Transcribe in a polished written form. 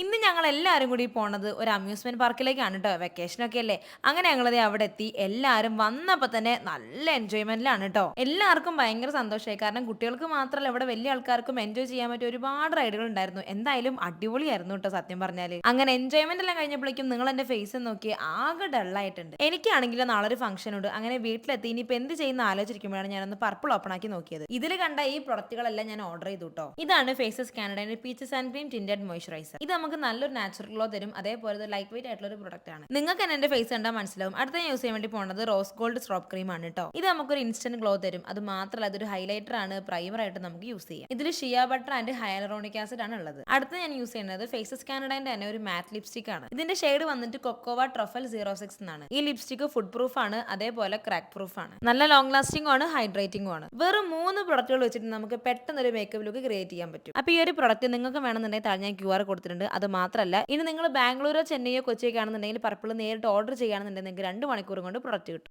ഇന്ന് ഞങ്ങൾ എല്ലാവരും കൂടി പോണത് ഒരു അമ്യൂസ്മെന്റ് പാർക്കിലേക്കാണ് കേട്ടോ. വെക്കേഷനൊക്കെ അല്ലേ. അങ്ങനെ ഞങ്ങളത് അവിടെ എത്തി. എല്ലാവരും വന്നപ്പോൾ തന്നെ നല്ല എൻജോയ്മെന്റിലാണ് കേട്ടോ. എല്ലാവർക്കും ഭയങ്കര സന്തോഷമായി. കാരണം കുട്ടികൾക്ക് മാത്രമല്ല ഇവിടെ വലിയ ആൾക്കാർക്കും എൻജോയ് ചെയ്യാൻ പറ്റിയ ഒരുപാട് റൈഡുകൾ ഉണ്ടായിരുന്നു. എന്തായാലും അടിപൊളിയായിരുന്നു കേട്ടോ സത്യം പറഞ്ഞാൽ. അങ്ങനെ എൻജോയ്മെന്റ് എല്ലാം കഴിഞ്ഞപ്പോഴേക്കും നിങ്ങൾ എന്റെ ഫേസ് നോക്കി ആകെ ഡള്ളായിട്ടുണ്ട്. എനിക്കാണെങ്കിൽ നാളെ ഒരു ഫംഗ്ഷൻ ഉണ്ട്. അങ്ങനെ വീട്ടിലെത്തി ഇനിയിപ്പോൾ എന്ത് ചെയ്യുന്ന ആലോചിക്കുമ്പോഴാണ് ഞാനൊന്ന് പർപ്പിൾ ഓപ്പൺ ആക്കി നോക്കിയത്. ഇതിൽ കണ്ട ഈ പ്രൊഡക്റ്റുകളെല്ലാം ഞാൻ ഓർഡർ ചെയ്തു കേട്ടോ. ഇതാണ് ഫേസസ് കാനഡയുടെ peaches and cream tinted moisturiser. ഇത് നമുക്ക് നല്ലൊരു നാച്ചുറൽ ഗ്ലോ തരും. അതേപോലെ ലൈറ്റ് വെയിറ്റ് ആയിട്ടുള്ള ഒരു പ്രൊഡക്റ്റ് ആണ്. നിങ്ങൾക്ക് തന്നെ എന്റെ ഫേസ് കണ്ടാൽ മനസ്സിലാവും. അടുത്ത യൂസ് ചെയ്യാൻ വേണ്ടി പോകുന്നത് റോസ് ഗോൾഡ് സ്ട്രോപ്പ് ക്രീം ആണ് കേട്ടോ. ഇത് നമുക്കൊരു ഇൻസ്റ്റന്റ് ഗ്ലോ തരും. അത് മാത്രമല്ല അതൊരു ഹൈലൈറ്റർ ആണ്, പ്രൈമർ ആയിട്ട് നമുക്ക് യൂസ് ചെയ്യാം. ഇതിൽ shea butter and hyaluronic acid ആണ് ഉള്ളത്. അടുത്ത ഞാൻ യൂസ് ചെയ്യുന്നത് ഫേസസ് കാനഡയുടെ തന്നെ ഒരു മാറ്റ് ലിപ്സ്റ്റിക് ആണ്. ഇതിന്റെ ഷെയ്ഡ് വന്നിട്ട് കൊക്കോവ ട്രഫൽ 06 എന്നാണ്. ഈ ലിപ്സ്റ്റിക് ഫുഡ് പ്രൂഫ് ആണ്, അതേപോലെ ക്രാക്ക് പ്രൂഫ് ആണ്. നല്ല ലോങ് ലാസ്റ്റിംഗ് ആണ്, ഹൈഡ്രേറ്റിംഗ് ആണ്. വെറും 3 പ്രൊഡക്റ്റുകൾ വെച്ചിട്ട് നമുക്ക് പെട്ടെന്ന് ഒരു മേക്കപ്പ് ലുക്ക് ക്രിയേറ്റ് ചെയ്യാൻ പറ്റും. അപ്പോൾ ഈ ഒരു പ്രൊഡക്റ്റ് നിങ്ങൾക്ക് വേണമെന്നുണ്ടെങ്കിൽ താഴെ ഞാൻ QR കൊടുത്തിട്ടുണ്ട്. അത് മാത്രമല്ല ഇനി നിങ്ങൾ ബാംഗ്ലൂരോ ചെന്നൈയോ കൊച്ചിയൊക്കെ ആണെന്നുണ്ടെങ്കിൽ പർപ്പിൾ നേരിട്ട് ഓർഡർ ചെയ്യുകയാണെന്നുണ്ടെങ്കിൽ നിങ്ങൾക്ക് 2 മണിക്കൂർ കൊണ്ട് പ്രൊഡക്റ്റ് കിട്ടും.